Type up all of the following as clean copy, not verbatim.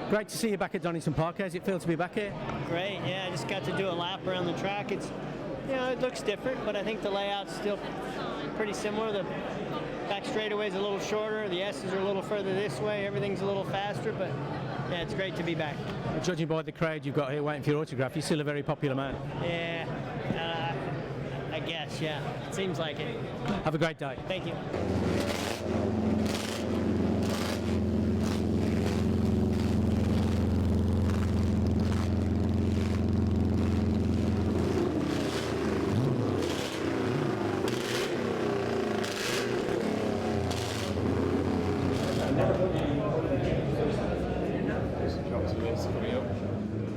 Great to see you back at Donington Park. How does it feel to be back here? Great, yeah, I just got to do a lap around the track. It's, it looks different, but I think the layout's still pretty similar. The back straightaway is a little shorter, the S's are a little further this way, everything's a little faster, but yeah, it's great to be back. Judging by the crowd you've got here waiting for your autograph, you're still a very popular man. Yeah, I guess, yeah, it seems like it. Have a great day. Thank you.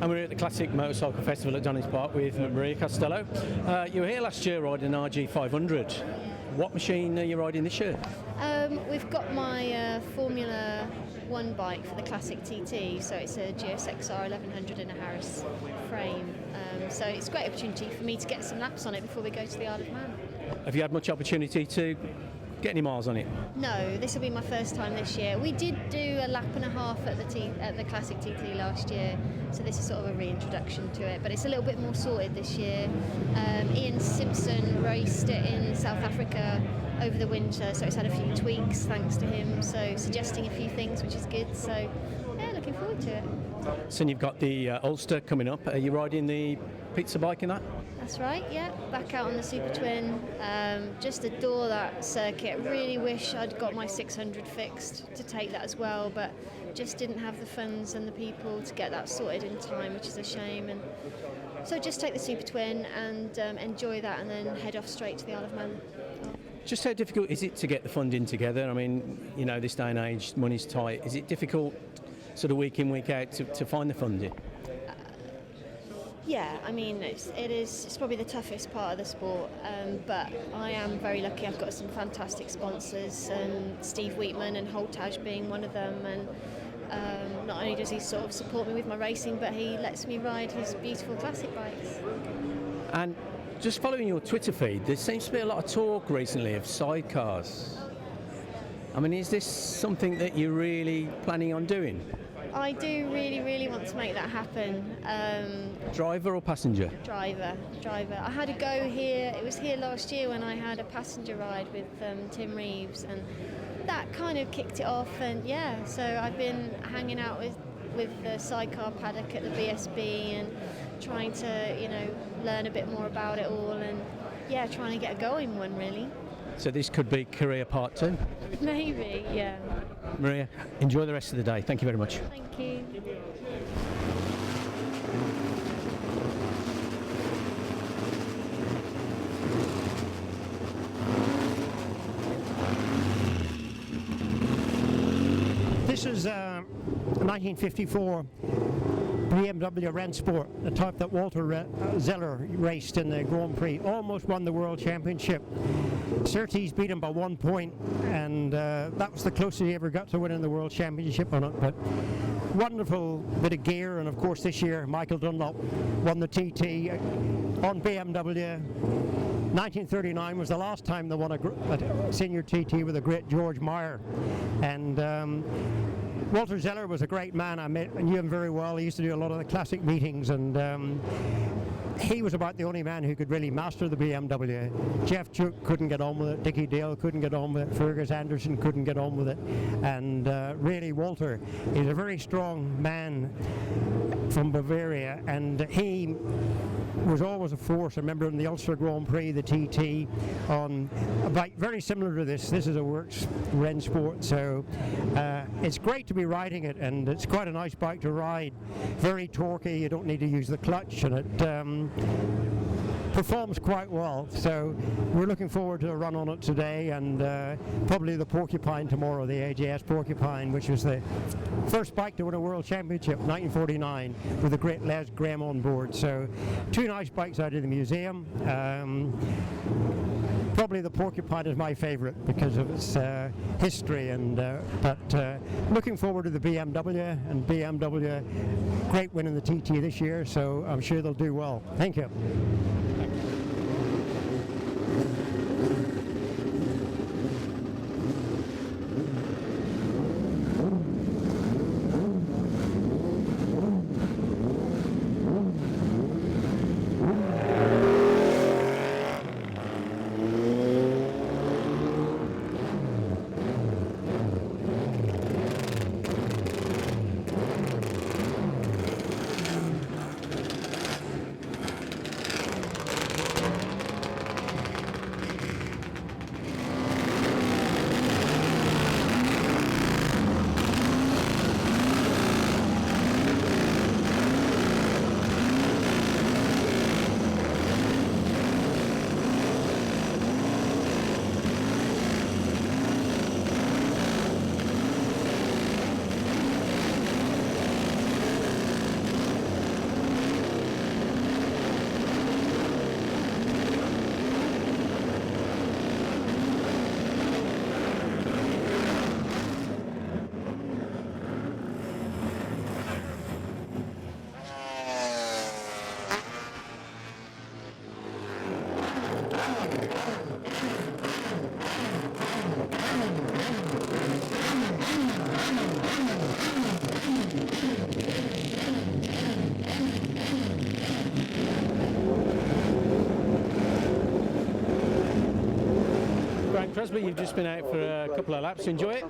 And we're at the Classic Motorcycle Festival at Donington Park with Maria Costello. You were here last year riding an RG 500. What machine are you riding this year? We've got my Formula 1 bike for the Classic TT, so it's a GSXR 1100 in a Harris frame. So it's a great opportunity for me to get some laps on it before we go to the Isle of Man. Have you had much opportunity to get any miles on it? No, this will be my first time this year. We did do a lap and a half at the Classic TT last year, so this is sort of a reintroduction to it, but it's a little bit more sorted this year. Ian Simpson raced it in South Africa over the winter, so it's had a few tweaks thanks to him, so suggesting a few things, which is good, so yeah, looking forward to it. So you've got the Ulster coming up. Are you riding the pizza bike in that? That's right, yeah, back out on the Super Twin. Just adore that circuit. Really wish I'd got my 600 fixed to take that as well, but just didn't have the funds and the people to get that sorted in time, which is a shame. And so just take the Super Twin and enjoy that, and then head off straight to the Isle of Man. Just how difficult is it to get the funding together? I mean, this day and age, money's tight. Is it difficult sort of week in, week out to find the funding? Yeah, I mean, it's probably the toughest part of the sport, but I am very lucky. I've got some fantastic sponsors, Steve Wheatman and Holtage being one of them, and not only does he sort of support me with my racing, but he lets me ride his beautiful classic bikes. And just following your Twitter feed, there seems to be a lot of talk recently of sidecars. I mean, is this something that you're really planning on doing? I do really, really want to make that happen. Driver or passenger? Driver. I had a go here. It was here last year when I had a passenger ride with Tim Reeves, and that kind of kicked it off. And yeah, so I've been hanging out with the sidecar paddock at the BSB and trying to, learn a bit more about it all, and yeah, trying to get a going one really. So this could be career part 2? Maybe, yeah. Maria, enjoy the rest of the day. Thank you very much. Thank you. This is 1954 Bmw Transport, the type that Walter Zeller raced in the Grand Prix. Almost won the World Championship. Surtees beat him by 1 point, and that was the closest he ever got to winning the World Championship on it. But wonderful bit of gear, and of course this year Michael Dunlop won the TT on BMW. 1939 was the last time they won a senior TT with a great George Meyer, and Walter Zeller was a great man. I knew him very well. He used to do a lot of the classic meetings, and he was about the only man who could really master the BMW. Jeff Duke couldn't get on with it, Dickie Dale couldn't get on with it, Fergus Anderson couldn't get on with it, and really Walter is a very strong man from Bavaria, and he was always a force. I remember in the Ulster Grand Prix, the TT, on a bike very similar to this. This is a Works Rensport, so it's great to be riding it, and it's quite a nice bike to ride. Very torquey, you don't need to use the clutch, and it performs quite well. So we're looking forward to a run on it today, and probably the Porcupine tomorrow, the Ajs Porcupine, which was the first bike to win a world championship, 1949, with the great Les Graham on board. So 2 nice bikes out of the museum. Probably the Porcupine is my favourite because of its history, but looking forward to the BMW, and BMW, great win in the TT this year, so I'm sure they'll do well. Thank you. Crosby, you've just been out for a couple of laps. Enjoy it?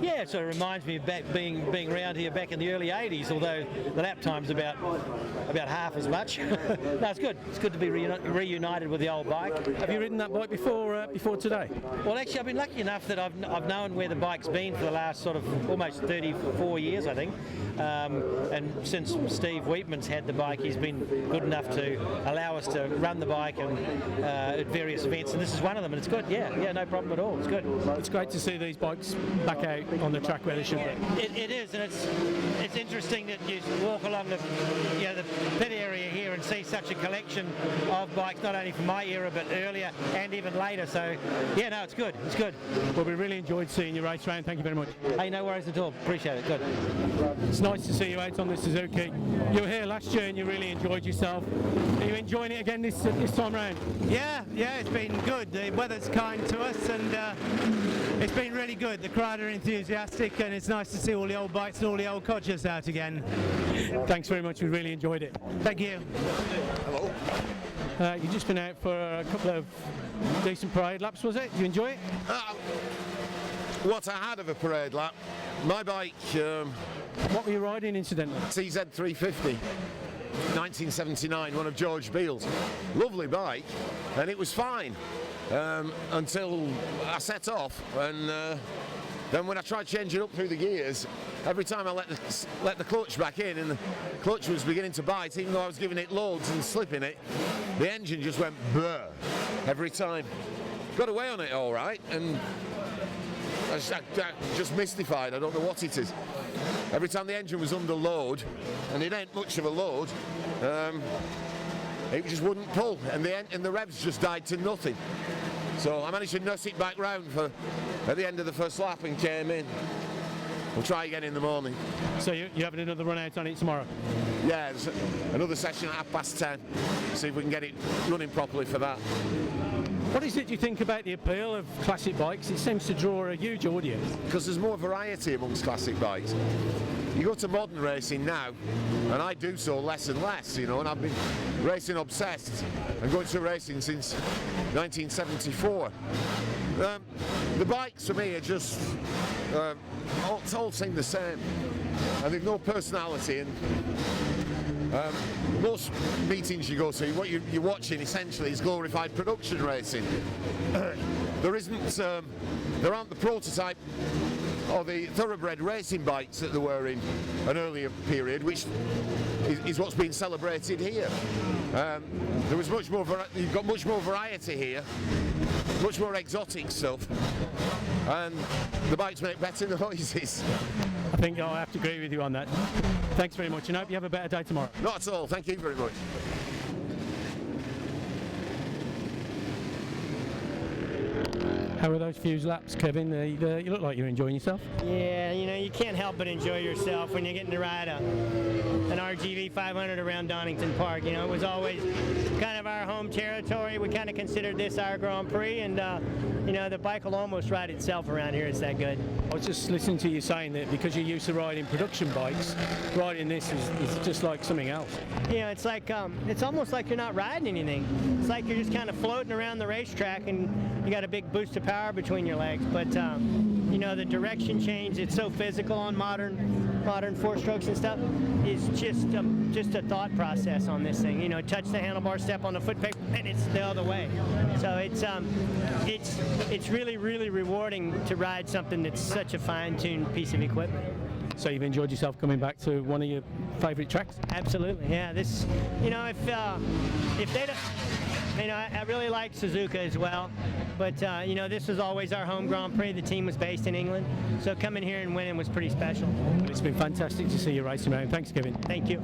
Yeah, it sort of reminds me of back being around here back in the early 80s, although the lap time's about half as much. No, it's good. It's good to be reunited with the old bike. Have you ridden that bike before today? Well, actually, I've been lucky enough that I've known where the bike's been for the last sort of almost 34 years, I think. And since Steve Wheatman's had the bike, he's been good enough to allow us to run the bike and at various events, and this is one of them, and it's good. Yeah, no problem at all. It's good. It's great to see these bikes back out on the track where they should be. It is, and it's interesting that you walk along the pit area here and see such a collection of bikes, not only from my era but earlier and even later. So yeah, no, it's good. It's good. Well, we really enjoyed seeing you race around. Thank you very much. Hey, no worries at all. Appreciate it. Good. It's nice to see you out on the Suzuki. You were here last year and you really enjoyed yourself. Are you enjoying it again this time round? Yeah, it's been good. The weather's kind to us, and it's been really good. The crowd are enthusiastic, and it's nice to see all the old bikes and all the old codgers out again. Thanks very much. We really enjoyed it. Thank you. Hello. You've just been out for a couple of decent parade laps, was it? Did you enjoy it? What I had of a parade lap, my bike... what were you riding, incidentally? CZ 350. 1979, one of George Beale's. Lovely bike, and it was fine until I set off, and then when I tried changing up through the gears, every time I let the clutch back in, and the clutch was beginning to bite, even though I was giving it loads and slipping it, the engine just went brr every time. Got away on it all right, and I just mystified. I don't know what it is. Every time the engine was under load, and it ain't much of a load, it just wouldn't pull, and the revs just died to nothing. So I managed to nurse it back round at the end of the first lap and came in. We'll try again in the morning. So you're having another run out on it tomorrow? Yeah, there's another session at 10:30. See if we can get it running properly for that. What is it you think about the appeal of classic bikes? It seems to draw a huge audience. Because there's more variety amongst classic bikes. You go to modern racing now, and I do so less and less, and I've been racing obsessed and going to racing since 1974. The bikes for me are just all seem the same, and they've no personality. And most meetings you go to, what you're watching essentially is glorified production racing. There aren't the prototype or the thoroughbred racing bikes that there were in an earlier period, which is what's been celebrated here. There was much more. You've got much more variety here, much more exotic stuff, and the bikes make better noises. I think I'll have to agree with you on that. Thanks very much, and I hope you have a better day tomorrow. Not at all. Thank you very much. How are those few laps, Kevin? You look like you're enjoying yourself. Yeah, you know, you can't help but enjoy yourself when you're getting to ride an RGV 500 around Donington Park. You know, it was always kind of our home territory. We kind of considered this our Grand Prix, and you know, the bike will almost ride itself around here. It's that good. I was just listening to you saying that because you're used to riding production bikes, riding this is just like something else. You know, it's like it's almost like you're not riding anything. It's like you're just kind of floating around the racetrack, and you got a big boost of power between your legs. But you know, the direction change, it's so physical on modern four-strokes and stuff, is just a thought process on this thing. You know, touch the handlebar, step on the foot peg, and it's the other way. So it's really, really rewarding to ride something that's such a fine-tuned piece of equipment. So you've enjoyed yourself coming back to one of your favourite tracks? Absolutely, yeah. This, you know, if they don't, you know, I really like Suzuka as well, but you know, this was always our home Grand Prix. The team was based in England, so coming here and winning was pretty special. It's been fantastic to see you racing around. Thanks, Kevin. Thank you.